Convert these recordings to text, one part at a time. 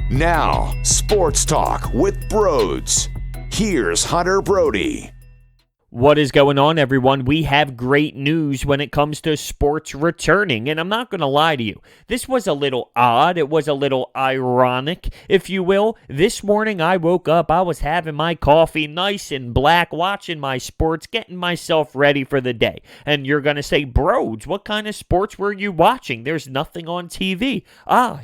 Now, Sports Talk with Broads. Here's Hunter Brody. What is going on, everyone? We have great news when it comes to sports returning, and I'm not going to lie to you. This was a little odd. It was a little ironic, if you will. This morning, I woke up. I was having my coffee nice and black, watching my sports, getting myself ready for the day. And you're going to say, Broads, what kind of sports were you watching? There's nothing on TV.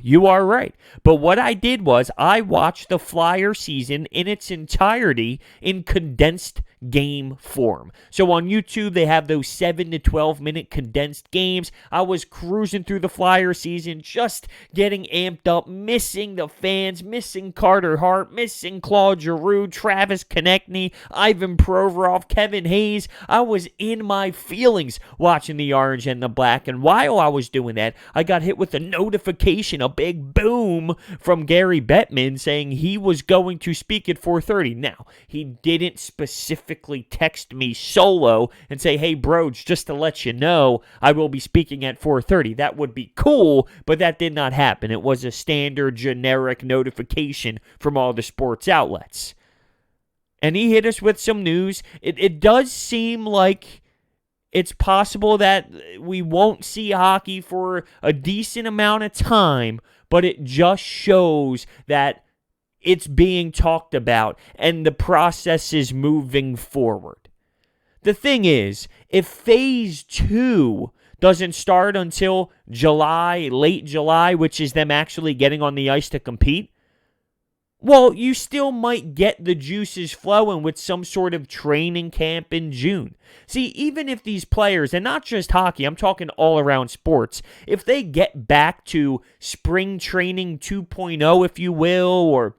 You are right. But what I did was I watched the Flyer season in its entirety in condensed game form. So on YouTube, they have those 7 to 12 minute condensed games. I was cruising through the Flyer season, just getting amped up, missing the fans, missing Carter Hart, missing Claude Giroux, Travis Konechny, Ivan Provorov, Kevin Hayes. I was in my feelings watching the Orange and the Black, and while I was doing that, I got hit with a notification, a big boom from Gary Bettman saying he was going to speak at 4:30. Now, he didn't specifically text me solo and say, hey, Broads, just to let you know, I will be speaking at 4:30. That would be cool, but that did not happen. It was a standard generic notification from all the sports outlets. And he hit us with some news. It does seem like it's possible that we won't see hockey for a decent amount of time, but it just shows that it's being talked about, and the process is moving forward. The thing is, if Phase 2 doesn't start until July, late July, which is them actually getting on the ice to compete, well, you still might get the juices flowing with some sort of training camp in June. See, even if these players, and not just hockey, I'm talking all around sports, if they get back to spring training 2.0, if you will, or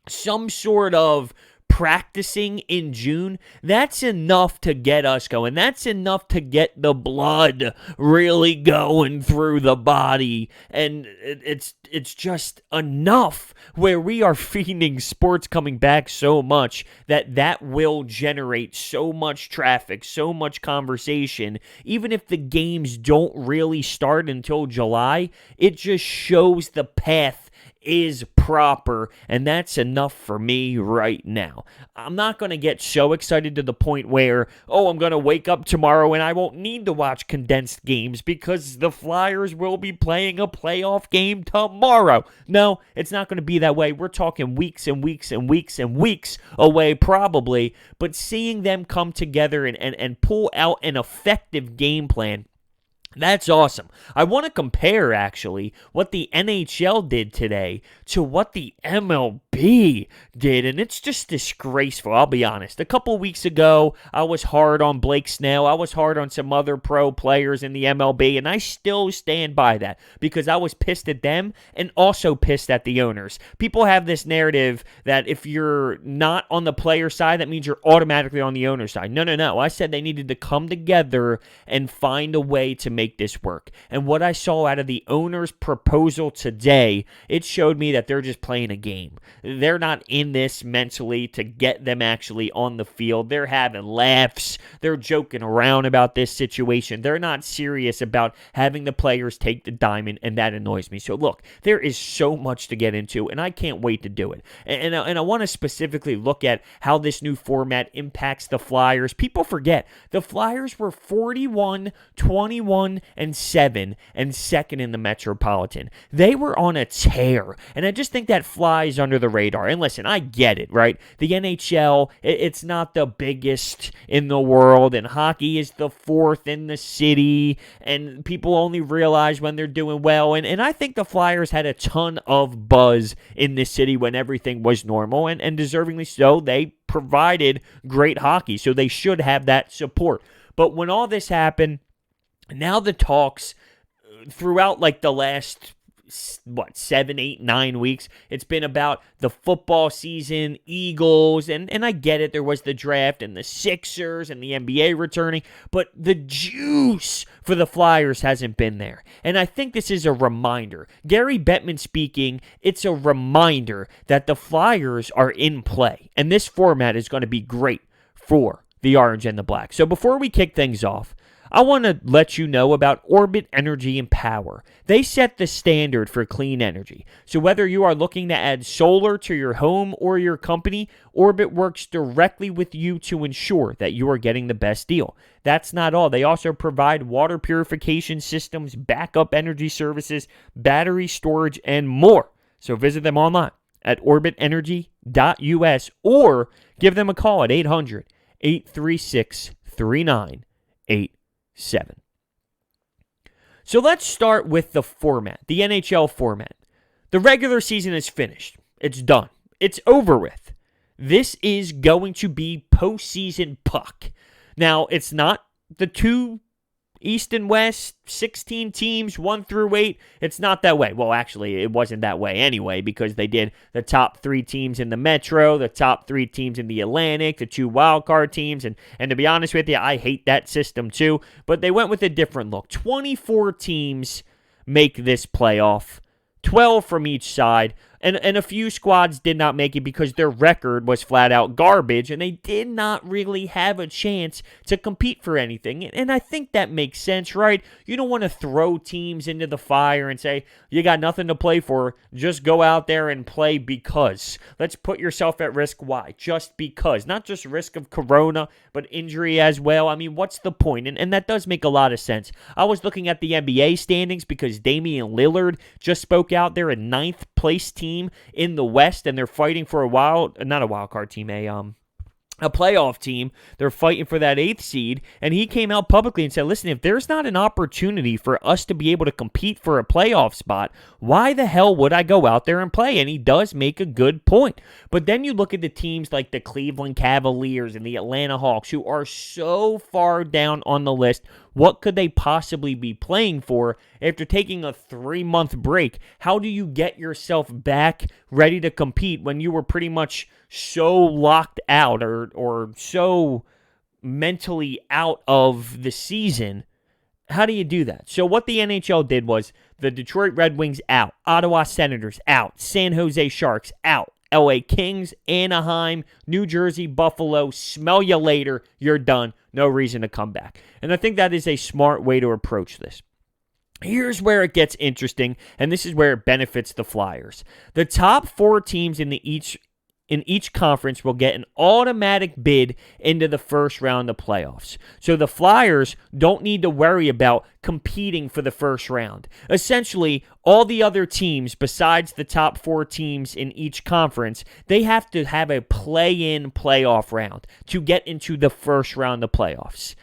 some sort of practicing in June, that's enough to get us going. That's enough to get the blood really going through the body. And it's just enough where we are feeding sports coming back so much that will generate so much traffic, so much conversation. Even if the games don't really start until July, it just shows the path is proper, and that's enough for me right now. I'm not going to get so excited to the point where, I'm going to wake up tomorrow and I won't need to watch condensed games because the Flyers will be playing a playoff game tomorrow. No, it's not going to be that way. We're talking weeks and weeks and weeks and weeks away probably, but seeing them come together and pull out an effective game plan, that's awesome. I want to compare, actually, what the NHL did today to what the MLB did, and it's just disgraceful, I'll be honest. A couple weeks ago, I was hard on Blake Snell. I was hard on some other pro players in the MLB, and I still stand by that because I was pissed at them and also pissed at the owners. People have this narrative that if you're not on the player side, that means you're automatically on the owner side. No. I said they needed to come together and find a way to make this work. And what I saw out of the owner's proposal today, it showed me that they're just playing a game. They're not in this mentally to get them actually on the field. They're having laughs. They're joking around about this situation. They're not serious about having the players take the diamond, and that annoys me. So look, there is so much to get into, and I can't wait to do it. And I want to specifically look at how this new format impacts the Flyers. People forget, the Flyers were 41, 21, and 7 and second in the Metropolitan. They were on a tear, and I just think that flies under the radar. And listen, I get it, right? The NHL, it's not the biggest in the world, and hockey is the fourth in the city, and people only realize when they're doing well. And I think the Flyers had a ton of buzz in this city when everything was normal, and deservingly so. They provided great hockey, so they should have that support. But when all this happened, now the talks throughout like the last 7, 8, 9 weeks, it's been about the football season, Eagles, and I get it, there was the draft and the Sixers and the NBA returning, but the juice for the Flyers hasn't been there. And I think this is a reminder. Gary Bettman speaking, it's a reminder that the Flyers are in play, and this format is going to be great for the Orange and the Black. So before we kick things off, I want to let you know about Orbit Energy and Power. They set the standard for clean energy. So whether you are looking to add solar to your home or your company, Orbit works directly with you to ensure that you are getting the best deal. That's not all. They also provide water purification systems, backup energy services, battery storage, and more. So visit them online at orbitenergy.us or give them a call at 800-836-3987. So let's start with the format, the NHL format. The regular season is finished. It's done. It's over with. This is going to be postseason puck. Now, it's not the two East and West, 16 teams, 1 through 8. It's not that way. Well, actually, it wasn't that way anyway because they did the top 3 teams in the Metro, the top 3 teams in the Atlantic, the 2 wildcard teams. And to be honest with you, I hate that system too. But they went with a different look. 24 teams make this playoff, 12 from each side. And a few squads did not make it because their record was flat out garbage and they did not really have a chance to compete for anything. And I think that makes sense, right? You don't want to throw teams into the fire and say, you got nothing to play for. Just go out there and play because. Let's put yourself at risk. Why? Just because. Not just risk of corona, but injury as well. I mean, what's the point? And that does make a lot of sense. I was looking at the NBA standings because Damian Lillard just spoke out. They're a 9th place team in the West, and they're fighting for a playoff team. They're fighting for that 8th seed, and he came out publicly and said, listen, if there's not an opportunity for us to be able to compete for a playoff spot, why the hell would I go out there and play? And he does make a good point. But then you look at the teams like the Cleveland Cavaliers and the Atlanta Hawks, who are so far down on the list. What could they possibly be playing for after taking a 3-month break? How do you get yourself back ready to compete when you were pretty much so locked out or so mentally out of the season? How do you do that? So what the NHL did was the Detroit Red Wings out, Ottawa Senators out, San Jose Sharks out, LA Kings, Anaheim, New Jersey, Buffalo, smell you later, you're done, no reason to come back. And I think that is a smart way to approach this. Here's where it gets interesting, and this is where it benefits the Flyers. The top 4 teams in each conference will get an automatic bid into the first round of playoffs. So the Flyers don't need to worry about competing for the first round. Essentially, all the other teams besides the top 4 teams in each conference, they have to have a play-in playoff round to get into the first round of playoffs.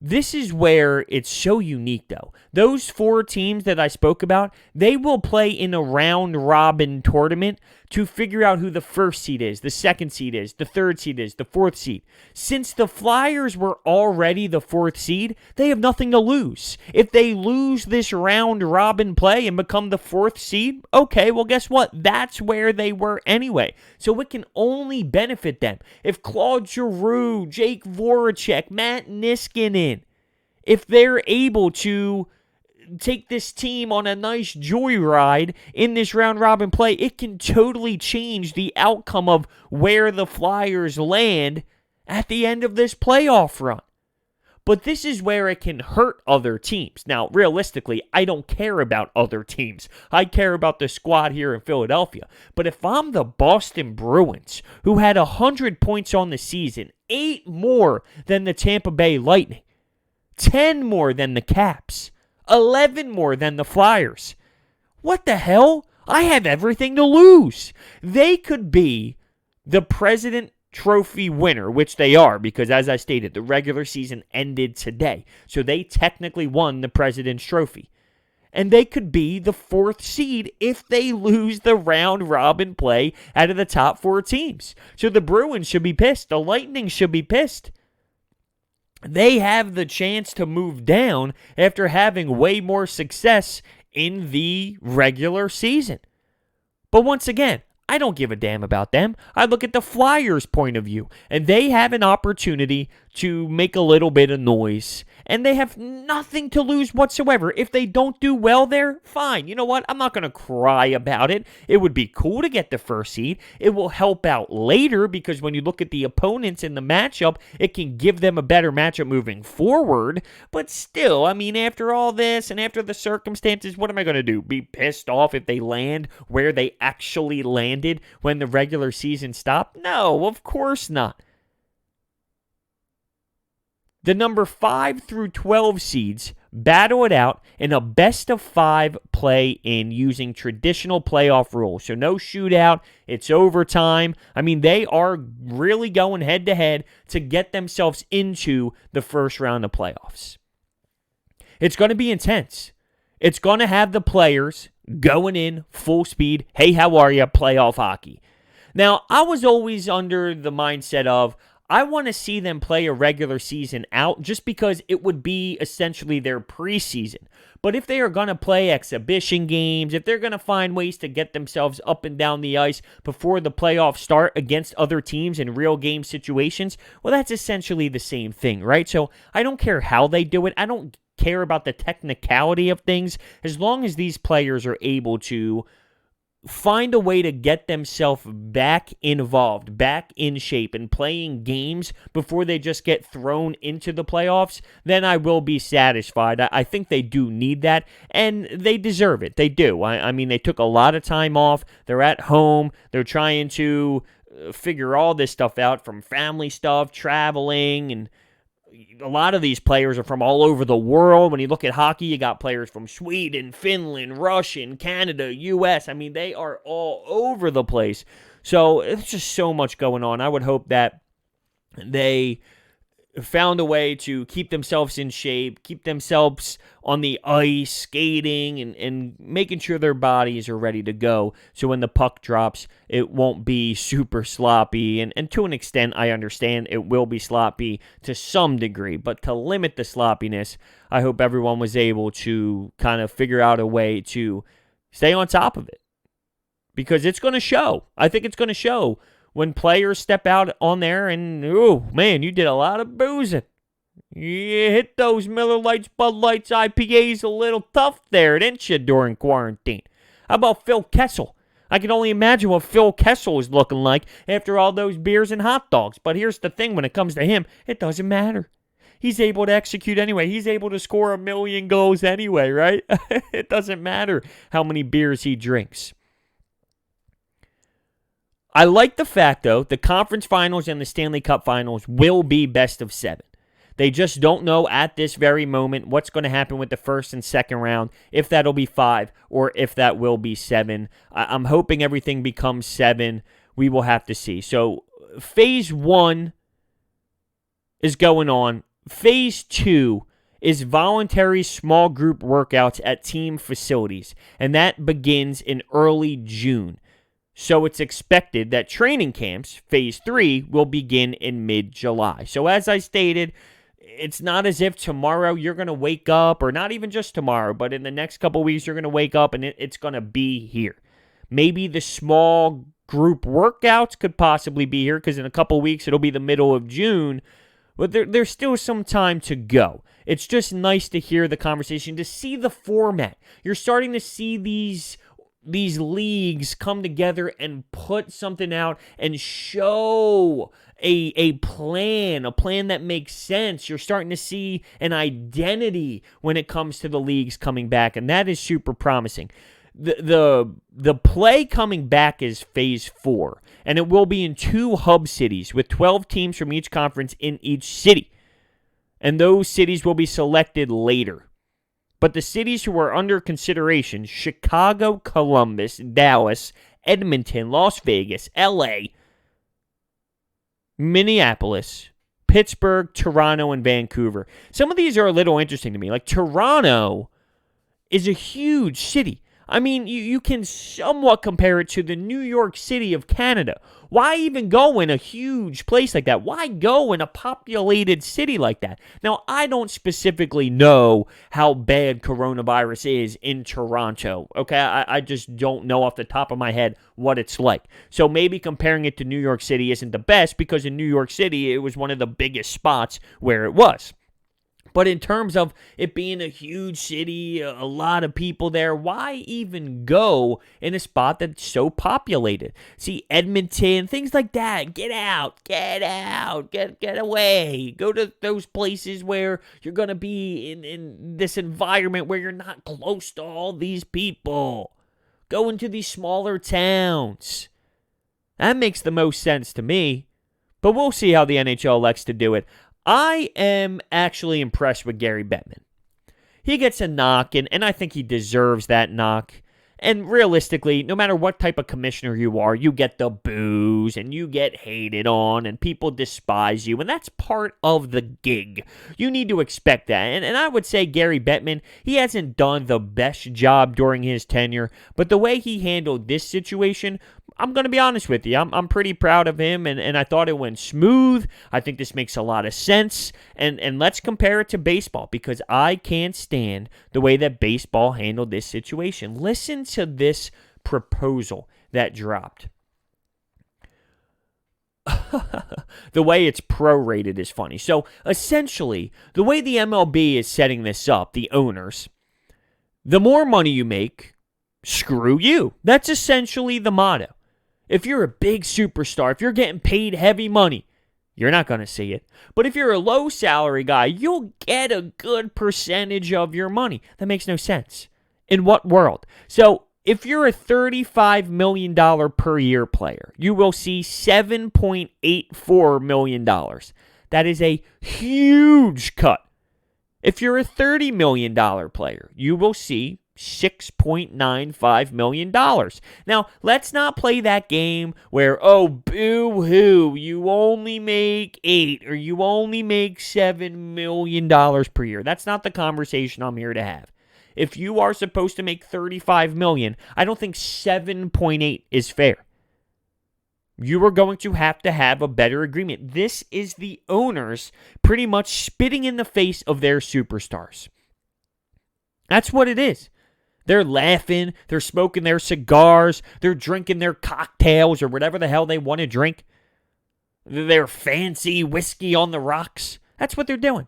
This is where it's so unique, though. Those 4 teams that I spoke about, they will play in a round-robin tournament to figure out who the first seed is, the second seed is, the third seed is, the fourth seed. Since the Flyers were already the 4th seed, they have nothing to lose. If they lose this round-robin play and become the 4th seed, okay, well, guess what? That's where they were anyway. So it can only benefit them. If Claude Giroux, Jake Voracek, Matt Niskanen, if they're able to take this team on a nice joyride in this round-robin play, it can totally change the outcome of where the Flyers land at the end of this playoff run. But this is where it can hurt other teams. Now, realistically, I don't care about other teams. I care about the squad here in Philadelphia. But if I'm the Boston Bruins, who had 100 points on the season, 8 more than the Tampa Bay Lightning, 10 more than the Caps, 11 more than the Flyers. What the hell? I have everything to lose. They could be the President Trophy winner, which they are, because as I stated, the regular season ended today. So they technically won the President's Trophy. And they could be the 4th seed if they lose the round-robin play out of the top 4 teams. So the Bruins should be pissed. The Lightning should be pissed. They have the chance to move down after having way more success in the regular season. But once again, I don't give a damn about them. I look at the Flyers' point of view, and they have an opportunity to make a little bit of noise and they have nothing to lose whatsoever. If they don't do well there, fine. You know what? I'm not going to cry about it. It would be cool to get the first seed. It will help out later because when you look at the opponents in the matchup, it can give them a better matchup moving forward. But still, I mean, after all this and after the circumstances, what am I going to do? Be pissed off if they land where they actually landed when the regular season stopped? No, of course not. The number 5 through 12 seeds battle it out in a best-of-5 play-in using traditional playoff rules. So no shootout, it's overtime. I mean, they are really going head-to-head to get themselves into the first round of playoffs. It's going to be intense. It's going to have the players going in full speed. Hey, how are you? Playoff hockey. Now, I was always under the mindset of, I want to see them play a regular season out just because it would be essentially their preseason. But if they are going to play exhibition games, if they're going to find ways to get themselves up and down the ice before the playoffs start against other teams in real game situations, well, that's essentially the same thing, right? So I don't care how they do it. I don't care about the technicality of things as long as these players are able to find a way to get themselves back involved, back in shape, and playing games before they just get thrown into the playoffs, then I will be satisfied. I think they do need that, and they deserve it. They do. I mean, they took a lot of time off. They're at home. They're trying to figure all this stuff out, from family stuff, traveling, and a lot of these players are from all over the world. When you look at hockey, you got players from Sweden, Finland, Russia, Canada, U.S. I mean, they are all over the place. So it's just so much going on. I would hope that they found a way to keep themselves in shape, keep themselves on the ice, skating, and making sure their bodies are ready to go. So when the puck drops, it won't be super sloppy. And to an extent, I understand it will be sloppy to some degree. But to limit the sloppiness, I hope everyone was able to kind of figure out a way to stay on top of it. Because it's going to show. I think it's going to show when players step out on there and, oh, man, you did a lot of boozing. You hit those Miller Lights, Bud Lights, IPAs a little tough there, didn't you, during quarantine? How about Phil Kessel? I can only imagine what Phil Kessel is looking like after all those beers and hot dogs. But here's the thing, when it comes to him, it doesn't matter. He's able to execute anyway. He's able to score 1 million goals anyway, right? It doesn't matter how many beers he drinks. I like the fact, though, the conference finals and the Stanley Cup finals will be best of 7. They just don't know at this very moment what's going to happen with the first and second round, if that'll be 5 or if that will be 7. I'm hoping everything becomes 7. We will have to see. So phase 1 is going on. Phase 2 is voluntary small group workouts at team facilities, and that begins in early June. So it's expected that training camps, phase 3, will begin in mid-July. So as I stated, it's not as if tomorrow you're going to wake up, or not even just tomorrow, but in the next couple weeks you're going to wake up and it's going to be here. Maybe the small group workouts could possibly be here because in a couple weeks it'll be the middle of June, but there's still some time to go. It's just nice to hear the conversation, to see the format. You're starting to see these leagues come together and put something out and show a plan that makes sense. You're starting to see an identity when it comes to the leagues coming back, and that is super promising. The play coming back is phase 4, and it will be in 2 hub cities with 12 teams from each conference in each city, and those cities will be selected later. But the cities who are under consideration, Chicago, Columbus, Dallas, Edmonton, Las Vegas, LA, Minneapolis, Pittsburgh, Toronto, and Vancouver. Some of these are a little interesting to me. Like Toronto is a huge city. I mean, you can somewhat compare it to the New York City of Canada. Why even go in a huge place like that? Why go in a populated city like that? Now, I don't specifically know how bad coronavirus is in Toronto, okay? I just don't know off the top of my head what it's like. So maybe comparing it to New York City isn't the best because in New York City, it was one of the biggest spots where it was. But in terms of it being a huge city, a lot of people there, why even go in a spot that's so populated? See, Edmonton, things like that. Get out, get away. Go to those places where you're going to be in this environment where you're not close to all these people. Go into these smaller towns. That makes the most sense to me. But we'll see how the NHL elects to do it. I am actually impressed with Gary Bettman. He gets a knock, and I think he deserves that knock. And realistically, no matter what type of commissioner you are, you get the boos, and you get hated on, and people despise you, and that's part of the gig. You need to expect that. And I would say Gary Bettman, he hasn't done the best job during his tenure, but the way he handled this situation, I'm going to be honest with you. I'm pretty proud of him, and I thought it went smooth. I think this makes a lot of sense. And let's compare it to baseball, because I can't stand the way that baseball handled this situation. Listen to this proposal that dropped. The way it's prorated is funny. So essentially, the way the MLB is setting this up, the owners, the more money you make, screw you. That's essentially the motto. If you're a big superstar, if you're getting paid heavy money, you're not going to see it. But if you're a low salary guy, you'll get a good percentage of your money. That makes no sense. In what world? So if you're a $35 million per year player, you will see $7.84 million. That is a huge cut. If you're a $30 million player, you will see $6.95 million. Now, let's not play that game where, oh, boo-hoo, you only make $8 or you only make $7 million per year. That's not the conversation I'm here to have. If you are supposed to make $35 million, I don't think 7.8 is fair. You are going to have a better agreement. This is the owners pretty much spitting in the face of their superstars. That's what it is. They're laughing, they're smoking their cigars, they're drinking their cocktails or whatever the hell they want to drink. Their fancy whiskey on the rocks. That's what they're doing.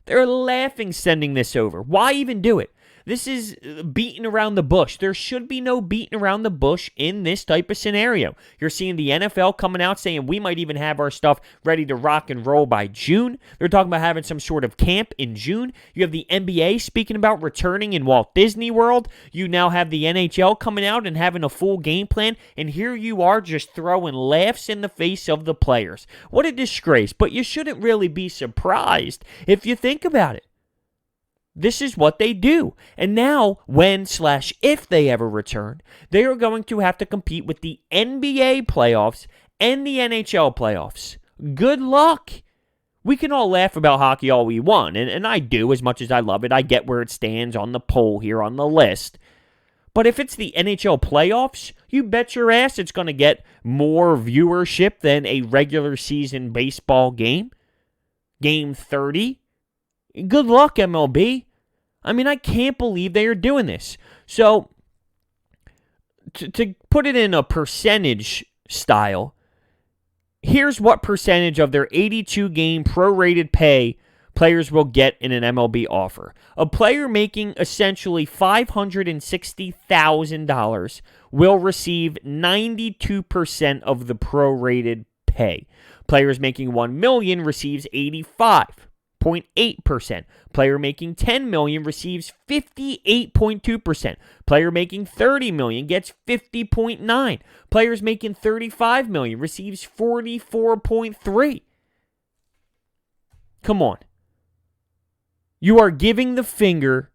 They're laughing sending this over. Why even do it? This is beating around the bush. There should be no beating around the bush in this type of scenario. You're seeing the NFL coming out saying we might even have our stuff ready to rock and roll by June. They're talking about having some sort of camp in June. You have the NBA speaking about returning in Walt Disney World. You now have the NHL coming out and having a full game plan. And here you are just throwing laughs in the face of the players. What a disgrace. But you shouldn't really be surprised if you think about it. This is what they do. And now, when/if they ever return, they are going to have to compete with the NBA playoffs and the NHL playoffs. Good luck. We can all laugh about hockey all we want, and I do as much as I love it. I get where it stands on the poll here on the list. But if it's the NHL playoffs, you bet your ass it's going to get more viewership than a regular season baseball game. Game 30. Good luck, MLB. I mean, I can't believe they are doing this. So, to put it in a percentage style, here's what percentage of their 82-game prorated pay players will get in an MLB offer. A player making essentially $560,000 will receive 92% of the prorated pay. Players making $1 million receives 85.8%. Player making $10 million receives 58.2%. Player making $30 million gets 50.9%. Players making $35 million receives 44.3%. Come on. You are giving the finger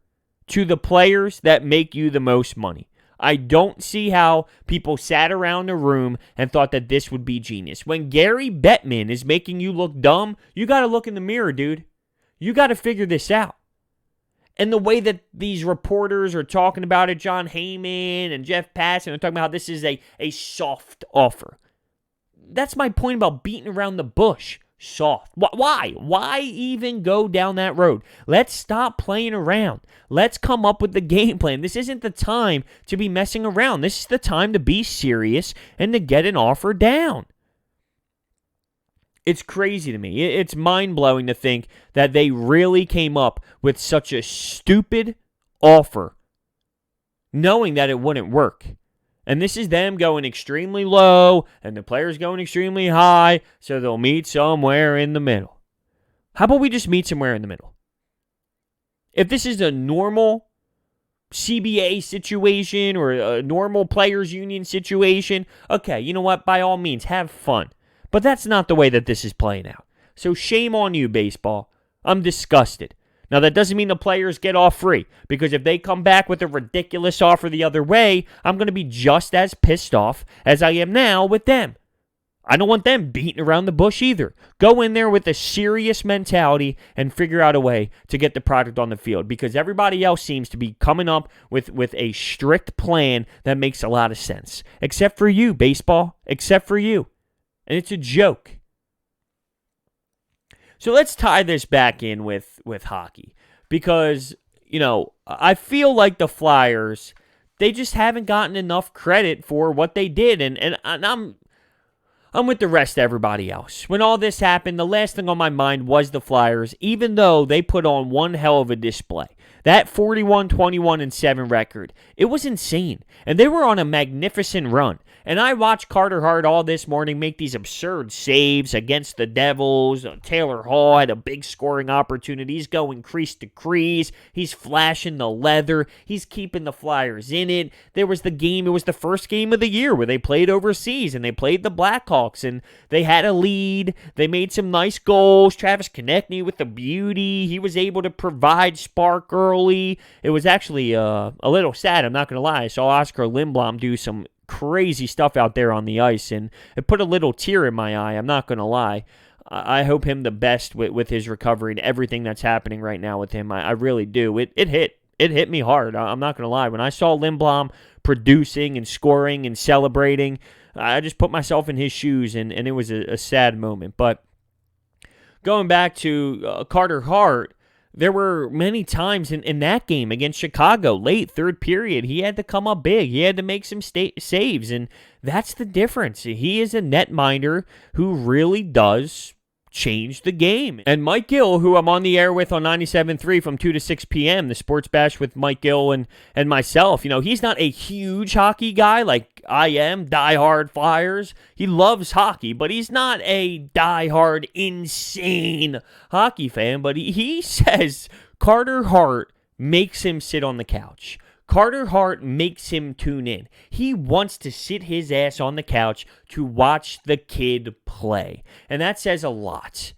to the players that make you the most money. I don't see how people sat around a room and thought that this would be genius. When Gary Bettman is making you look dumb, you got to look in the mirror, dude. You got to figure this out. And the way that these reporters are talking about it, John Heyman and Jeff Passan, are talking about how this is a soft offer. That's my point about beating around the bush. Soft. Why? Why even go down that road? Let's stop playing around. Let's come up with the game plan. This isn't the time to be messing around. This is the time to be serious and to get an offer down. It's crazy to me. It's mind-blowing to think that they really came up with such a stupid offer, knowing that it wouldn't work. And this is them going extremely low and the players going extremely high, so they'll meet somewhere in the middle. How about we just meet somewhere in the middle? If this is a normal CBA situation or a normal players union situation, okay, you know what? By all means, have fun. But that's not the way that this is playing out. So shame on you, baseball. I'm disgusted. Now, that doesn't mean the players get off free, because if they come back with a ridiculous offer the other way, I'm going to be just as pissed off as I am now with them. I don't want them beating around the bush either. Go in there with a serious mentality and figure out a way to get the product on the field, because everybody else seems to be coming up with a strict plan that makes a lot of sense. Except for you, baseball. Except for you. And it's a joke. So let's tie this back in with hockey, because, I feel like the Flyers, they just haven't gotten enough credit for what they did, and I'm with the rest of everybody else. When all this happened, the last thing on my mind was the Flyers, even though they put on one hell of a display. That 41-21-7 record, it was insane, and they were on a magnificent run. And I watched Carter Hart all this morning make these absurd saves against the Devils. Taylor Hall had a big scoring opportunity. He's going crease to crease. He's flashing the leather. He's keeping the Flyers in it. There was the game. It was the first game of the year where they played overseas, and they played the Blackhawks, and they had a lead. They made some nice goals. Travis Konechny with the beauty. He was able to provide spark early. It was actually a little sad, I'm not going to lie. I saw Oscar Lindblom do some crazy stuff out there on the ice, and it put a little tear in my eye, I'm not going to lie. I hope him the best with his recovery and everything that's happening right now with him. I really do. It hit me hard, I'm not going to lie. When I saw Lindblom producing and scoring and celebrating, I just put myself in his shoes, and it was a sad moment. But going back to Carter Hart, there were many times in that game against Chicago, late third period, he had to come up big. He had to make some saves, and that's the difference. He is a netminder who really does change the game. And Mike Gill, who I'm on the air with on 97.3 from 2 to 6 p.m., the Sports Bash with Mike Gill and myself, he's not a huge hockey guy like I am, diehard Flyers. He loves hockey, but he's not a diehard, insane hockey fan. But he says Carter Hart makes him sit on the couch. Carter Hart makes him tune in. He wants to sit his ass on the couch to watch the kid play. And that says a lot,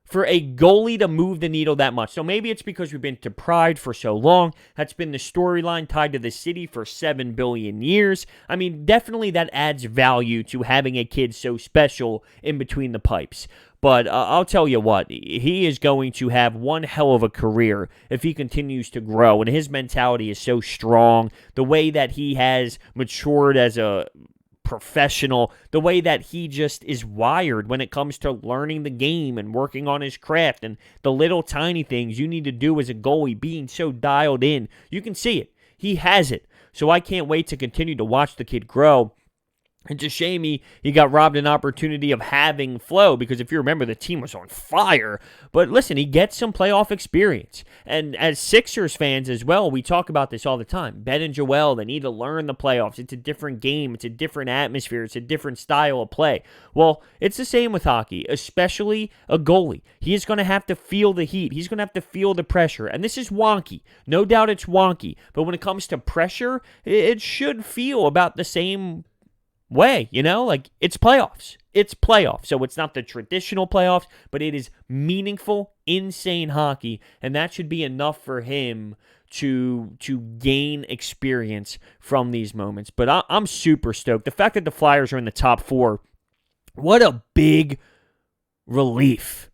for a goalie to move the needle that much. So maybe it's because we've been deprived for so long. That's been the storyline tied to the city for 7 billion years. I mean, definitely that adds value to having a kid so special in between the pipes. But I'll tell you what, he is going to have one hell of a career if he continues to grow. And his mentality is so strong. The way that he has matured as a professional, the way that he just is wired when it comes to learning the game and working on his craft and the little tiny things you need to do as a goalie, being so dialed in. You can see it. He has it. So I can't wait to continue to watch the kid grow. It's a shame he got robbed an opportunity of having flow, because if you remember, the team was on fire. But listen, he gets some playoff experience. And as Sixers fans as well, we talk about this all the time. Ben and Joel, they need to learn the playoffs. It's a different game. It's a different atmosphere. It's a different style of play. Well, it's the same with hockey, especially a goalie. He is going to have to feel the heat. He's going to have to feel the pressure. And this is wonky. No doubt it's wonky. But when it comes to pressure, it should feel about the same way, like it's playoffs. It's playoffs. So it's not the traditional playoffs, but it is meaningful, insane hockey, and that should be enough for him to gain experience from these moments. But I'm super stoked. The fact that the Flyers are in the top 4, what a big relief.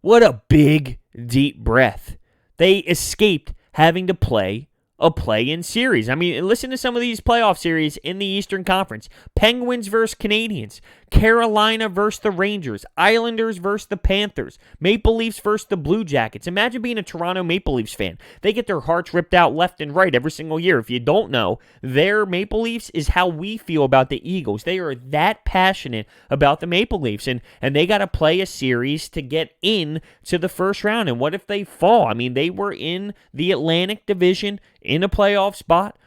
What a big, deep breath. They escaped having to play a play-in series. I mean, listen to some of these playoff series in the Eastern Conference. Penguins versus Canadiens. Carolina versus the Rangers. Islanders versus the Panthers. Maple Leafs versus the Blue Jackets. Imagine being a Toronto Maple Leafs fan. They get their hearts ripped out left and right every single year. If you don't know, their Maple Leafs is how we feel about the Eagles. They are that passionate about the Maple Leafs, and they got to play a series to get in to the first round. And what if they fall? I mean, they were in the Atlantic Division in a playoff spot,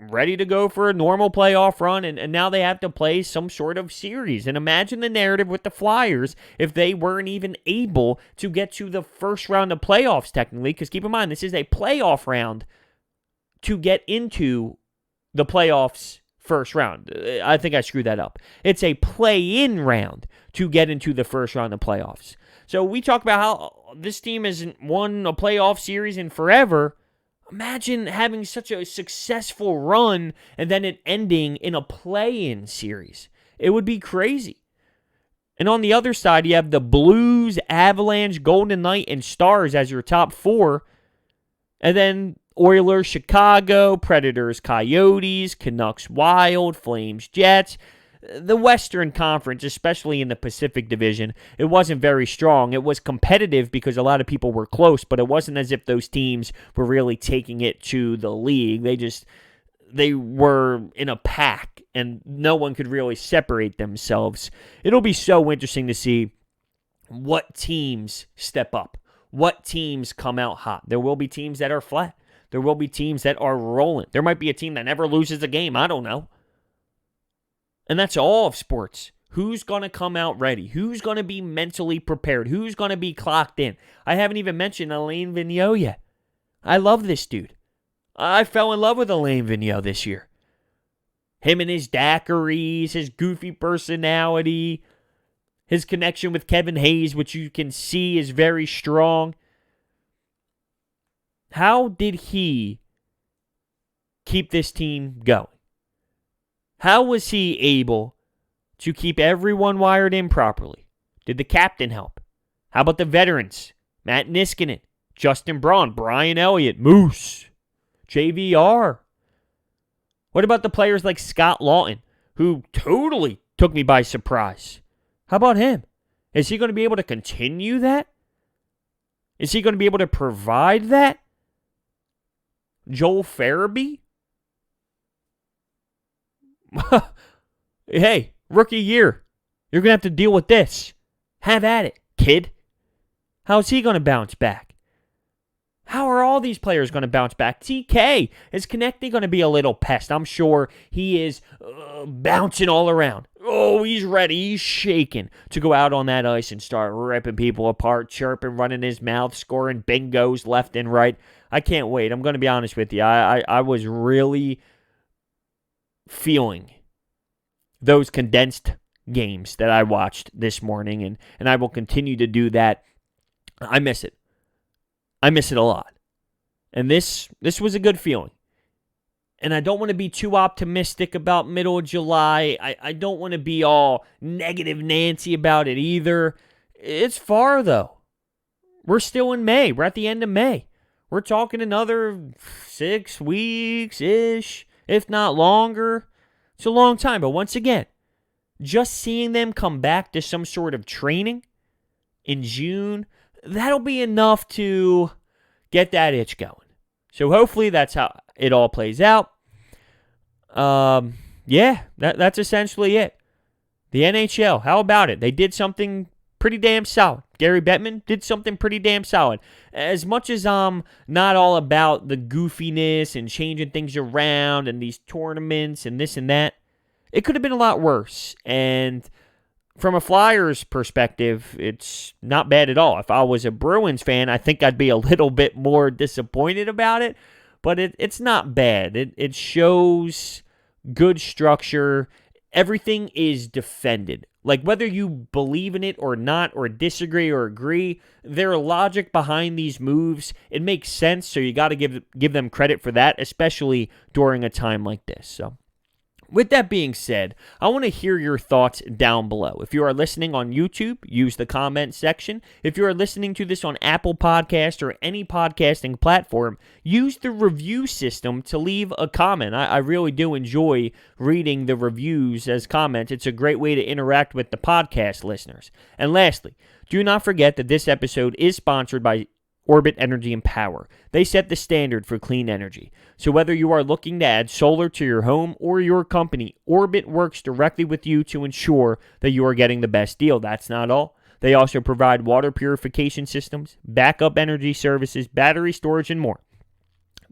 ready to go for a normal playoff run, and now they have to play some sort of series. And imagine the narrative with the Flyers if they weren't even able to get to the first round of playoffs, technically, because keep in mind, this is a playoff round to get into the playoffs first round. I think I screwed that up. It's a play-in round to get into the first round of playoffs. So we talk about how this team hasn't won a playoff series in forever. Imagine having such a successful run and then it ending in a play-in series. It would be crazy. And on the other side, you have the Blues, Avalanche, Golden Knight, and Stars as your top four. And then Oilers, Chicago, Predators, Coyotes, Canucks, Wild, Flames, Jets. The Western Conference, especially in the Pacific Division, it wasn't very strong. It was competitive because a lot of people were close, but it wasn't as if those teams were really taking it to the league. They were in a pack, and no one could really separate themselves. It'll be so interesting to see what teams step up, what teams come out hot. There will be teams that are flat. There will be teams that are rolling. There might be a team that never loses a game. I don't know. And that's all of sports. Who's going to come out ready? Who's going to be mentally prepared? Who's going to be clocked in? I haven't even mentioned Alain Vigneault yet. I love this dude. I fell in love with Alain Vigneault this year. Him and his daiquiris, his goofy personality, his connection with Kevin Hayes, which you can see is very strong. How did he keep this team going? How was he able to keep everyone wired in properly? Did the captain help? How about the veterans? Matt Niskanen, Justin Braun, Brian Elliott, Moose, JVR. What about the players like Scott Lawton, who totally took me by surprise? How about him? Is he going to be able to continue that? Is he going to be able to provide that? Joel Farabee? Hey, rookie year. You're going to have to deal with this. Have at it, kid. How's he going to bounce back? How are all these players going to bounce back? TK, is Konechny going to be a little pest? I'm sure he is bouncing all around. Oh, he's ready. He's shaking to go out on that ice and start ripping people apart, chirping, running his mouth, scoring bingos left and right. I can't wait. I'm going to be honest with you. I was really feeling those condensed games that I watched this morning, and I will continue to do that. I miss it. I miss it a lot. And this was a good feeling. And I don't want to be too optimistic about middle of July. I don't want to be all negative Nancy about it either. It's far, though. We're still in May. We're at the end of May. We're talking another 6 weeks-ish, if not longer. It's a long time. But once again, just seeing them come back to some sort of training in June, that'll be enough to get that itch going. So hopefully that's how it all plays out. Yeah, that's essentially it. The NHL, how about it? They did something pretty damn solid. Gary Bettman did something pretty damn solid. As much as I'm not all about the goofiness and changing things around and these tournaments and this and that, it could have been a lot worse. And from a Flyers perspective, it's not bad at all. If I was a Bruins fan, I think I'd be a little bit more disappointed about it. But it's not bad. It shows good structure. Everything is defended. Like, whether you believe in it or not, or disagree or agree, their logic behind these moves, it makes sense. So you got to give them credit for that, especially during a time like this. So With that being said, I want to hear your thoughts down below. If you are listening on YouTube, use the comment section. If you are listening to this on Apple Podcast or any podcasting platform, use the review system to leave a comment. I really do enjoy reading the reviews as comments. It's a great way to interact with the podcast listeners. And lastly, do not forget that this episode is sponsored by Orbit Energy and Power. They set the standard for clean energy. So whether you are looking to add solar to your home or your company, Orbit works directly with you to ensure that you are getting the best deal. That's not all. They also provide water purification systems, backup energy services, battery storage, and more.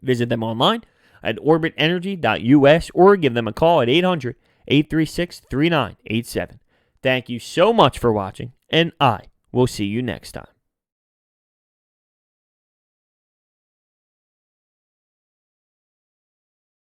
Visit them online at orbitenergy.us or give them a call at 800-836-3987. Thank you so much for watching, and I will see you next time.